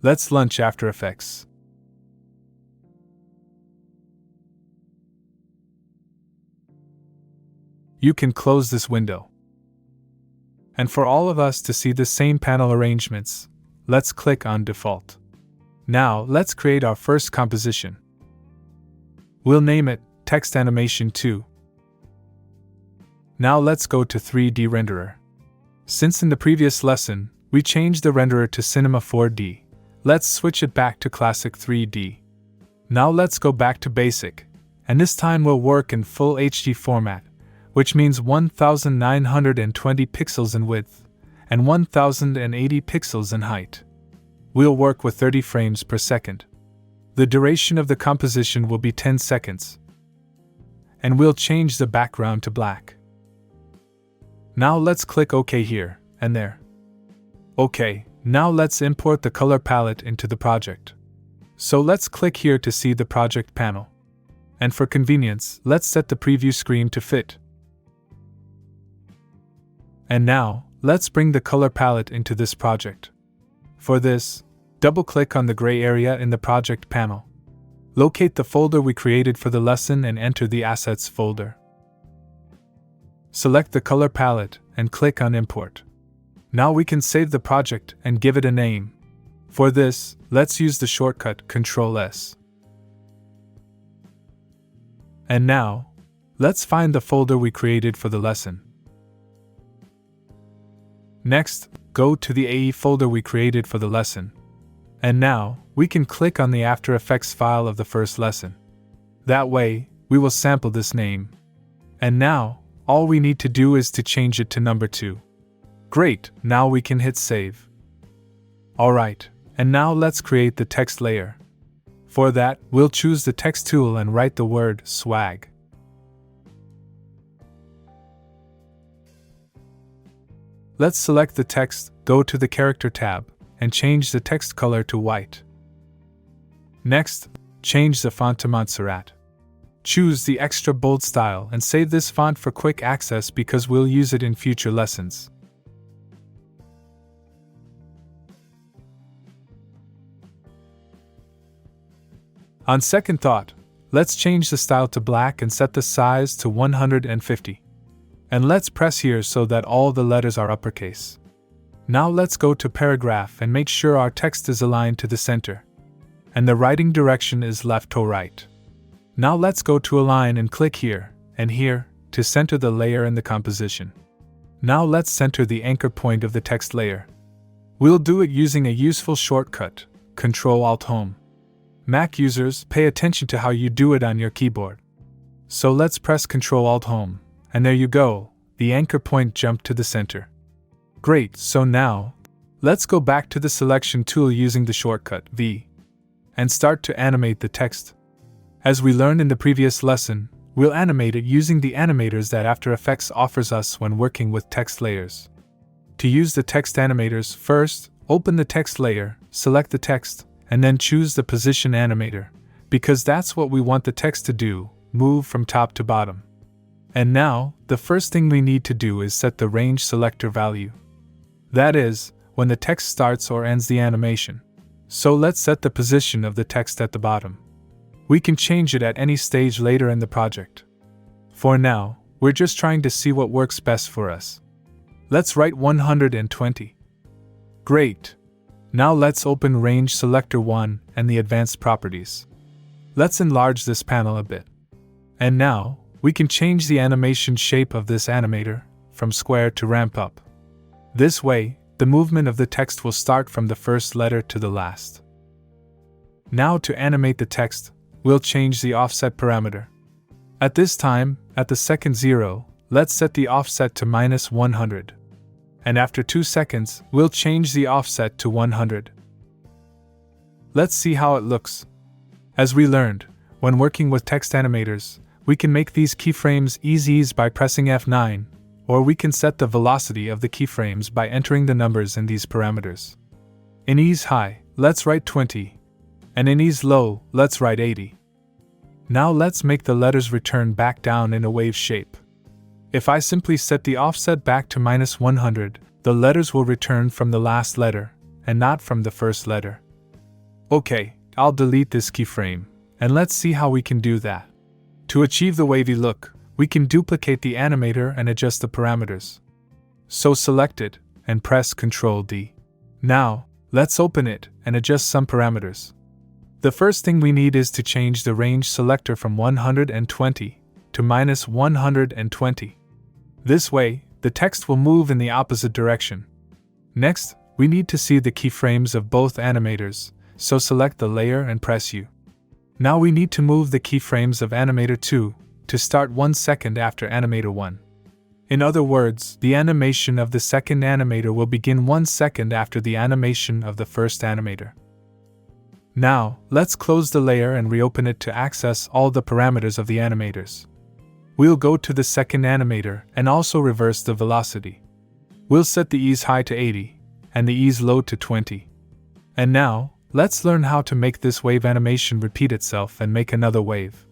Let's launch After Effects. You can close this window. And for all of us to see the same panel arrangements, let's click on Default. Now, let's create our first composition. We'll name it Text Animation 2. Now let's go to 3D Renderer. Since in the previous lesson, we changed the renderer to Cinema 4D, let's switch it back to Classic 3D. Now let's go back to Basic, and this time we'll work in Full HD format, which means 1920 pixels in width and 1080 pixels in height. We'll work with 30 frames per second. The duration of the composition will be 10 seconds. And we'll change the background to black. Now let's click OK here and there. OK, now let's import the color palette into the project. So let's click here to see the project panel. And for convenience, let's set the preview screen to fit. And now, let's bring the color palette into this project. For this, double-click on the gray area in the project panel. Locate the folder we created for the lesson and enter the Assets folder. Select the color palette and click on Import. Now we can save the project and give it a name. For this, let's use the shortcut Ctrl+S. And now, let's find the folder we created for the lesson. Next, go to the AE folder we created for the lesson. And now, we can click on the After Effects file of the first lesson. That way, we will sample this name. And now, all we need to do is to change it to number 2. Great, now we can hit Save. Alright, and now let's create the text layer. For that, we'll choose the text tool and write the word swag. Let's select the text, go to the Character tab, and change the text color to white. Next, change the font to Montserrat. Choose the extra bold style and save this font for quick access because we'll use it in future lessons. On second thought, let's change the style to black and set the size to 150. And let's press here so that all the letters are uppercase. Now let's go to Paragraph and make sure our text is aligned to the center. And the writing direction is left to right. Now let's go to Align and click here, and here, to center the layer in the composition. Now let's center the anchor point of the text layer. We'll do it using a useful shortcut, Ctrl-Alt-Home. Mac users, pay attention to how you do it on your keyboard. So let's press Ctrl-Alt-Home. And there you go, the anchor point jumped to the center. Great, so now, let's go back to the selection tool using the shortcut V, and start to animate the text. As we learned in the previous lesson, we'll animate it using the animators that After Effects offers us when working with text layers. To use the text animators, first, open the text layer, select the text, and then choose the position animator, because that's what we want the text to do, move from top to bottom. And now, the first thing we need to do is set the range selector value. That is, when the text starts or ends the animation. So let's set the position of the text at the bottom. We can change it at any stage later in the project. For now, we're just trying to see what works best for us. Let's write 120. Great! Now let's open Range Selector 1 and the Advanced Properties. Let's enlarge this panel a bit. And now, we can change the animation shape of this animator, from square to ramp up. This way, the movement of the text will start from the first letter to the last. Now to animate the text, we'll change the offset parameter. At this time, at the second 0, let's set the offset to -100. And after 2 seconds, we'll change the offset to 100. Let's see how it looks. As we learned, when working with text animators, we can make these keyframes ease by pressing F9, or we can set the velocity of the keyframes by entering the numbers in these parameters. In ease high, let's write 20, and in ease low, let's write 80. Now let's make the letters return back down in a wave shape. If I simply set the offset back to -100, the letters will return from the last letter, and not from the first letter. Okay, I'll delete this keyframe, and let's see how we can do that. To achieve the wavy look, we can duplicate the animator and adjust the parameters. So select it, and press Ctrl D. Now, let's open it and adjust some parameters. The first thing we need is to change the range selector from 120 to -120. This way, the text will move in the opposite direction. Next, we need to see the keyframes of both animators, so select the layer and press U. Now we need to move the keyframes of Animator 2 to start 1 second after Animator 1. In other words, the animation of the second animator will begin 1 second after the animation of the first animator. Now, let's close the layer and reopen it to access all the parameters of the animators. We'll go to the second animator and also reverse the velocity. We'll set the ease high to 80 and the ease low to 20. And now, let's learn how to make this wave animation repeat itself and make another wave.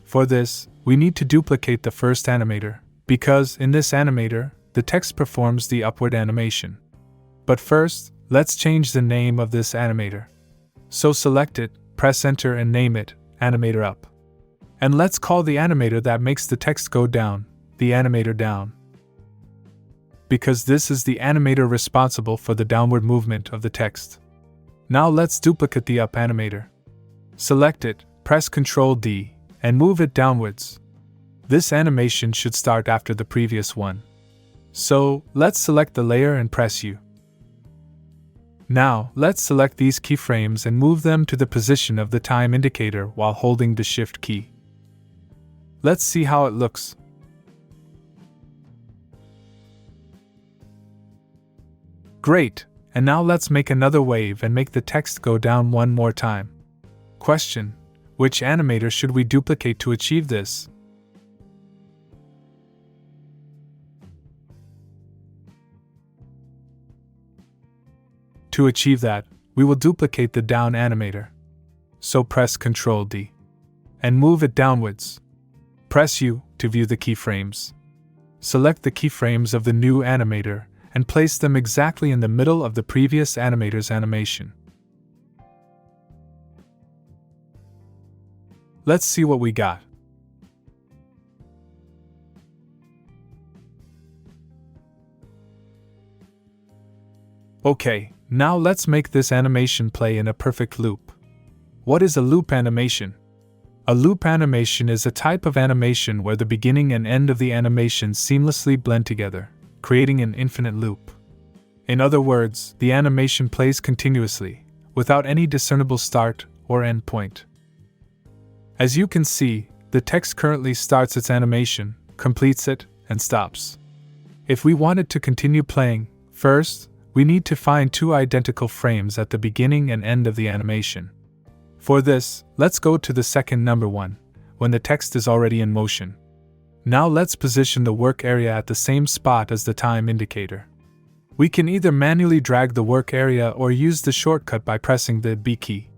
For this, we need to duplicate the first animator, because in this animator, the text performs the upward animation. But first, let's change the name of this animator. So select it, press Enter and name it Animator Up. And let's call the animator that makes the text go down, the animator Down. Because this is the animator responsible for the downward movement of the text. Now let's duplicate the Up animator. Select it, press Ctrl D, and move it downwards. This animation should start after the previous one. So, let's select the layer and press U. Now, let's select these keyframes and move them to the position of the time indicator while holding the Shift key. Let's see how it looks. Great, and now let's make another wave and make the text go down one more time. Question: which animator should we duplicate to achieve this? To achieve that, we will duplicate the down animator. So press Ctrl D. And move it downwards. Press U to view the keyframes. Select the keyframes of the new animator and place them exactly in the middle of the previous animator's animation. Let's see what we got. Okay. Now let's make this animation play in a perfect loop. What is a loop animation? A loop animation is a type of animation where the beginning and end of the animation seamlessly blend together, creating an infinite loop. In other words, the animation plays continuously, without any discernible start or end point. As you can see, the text currently starts its animation, completes it, and stops. If we wanted to continue playing, first, we need to find two identical frames at the beginning and end of the animation. For this, let's go to the second number one, when the text is already in motion. Now let's position the work area at the same spot as the time indicator. We can either manually drag the work area or use the shortcut by pressing the B key.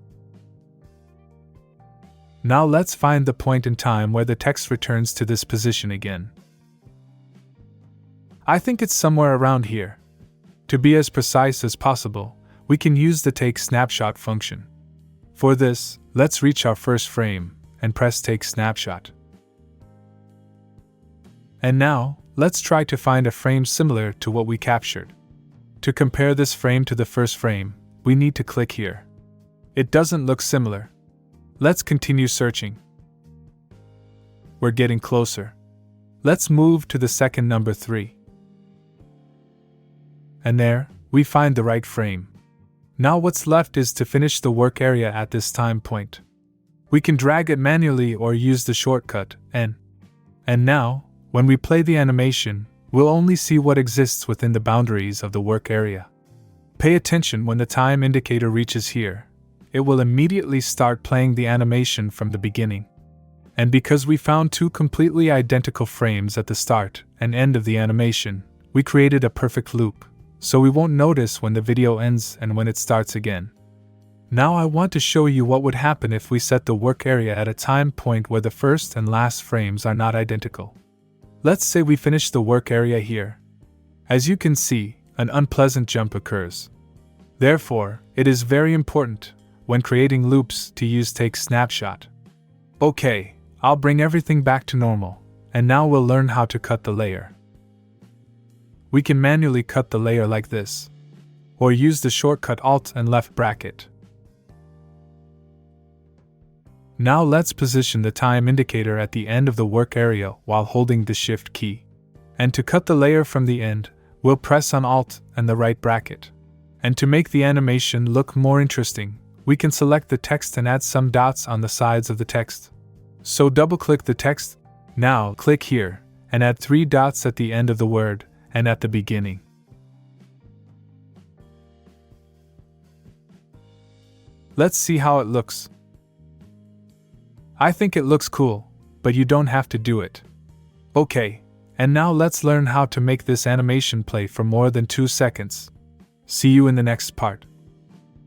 Now let's find the point in time where the text returns to this position again. I think it's somewhere around here. To be as precise as possible, we can use the Take Snapshot function. For this, let's reach our first frame and press Take Snapshot. And now, let's try to find a frame similar to what we captured. To compare this frame to the first frame, we need to click here. It doesn't look similar. Let's continue searching. We're getting closer. Let's move to the second number 3. And there, we find the right frame. Now what's left is to finish the work area at this time point. We can drag it manually or use the shortcut N. And now, when we play the animation, we'll only see what exists within the boundaries of the work area. Pay attention when the time indicator reaches here. It will immediately start playing the animation from the beginning. And because we found two completely identical frames at the start and end of the animation, we created a perfect loop, so we won't notice when the video ends and when it starts again. Now I want to show you what would happen if we set the work area at a time point where the first and last frames are not identical. Let's say we finish the work area here. As you can see, an unpleasant jump occurs. Therefore, it is very important, when creating loops to use Take Snapshot. Okay, I'll bring everything back to normal, and now we'll learn how to cut the layer. We can manually cut the layer like this, or use the shortcut Alt and left bracket. Now let's position the time indicator at the end of the work area while holding the Shift key. And to cut the layer from the end, we'll press on Alt and the right bracket. And to make the animation look more interesting, we can select the text and add some dots on the sides of the text. So double-click the text. Now click here, and add 3 dots at the end of the word and at the beginning. Let's see how it looks. I think it looks cool, but you don't have to do it. Okay, and now let's learn how to make this animation play for more than 2 seconds. See you in the next part.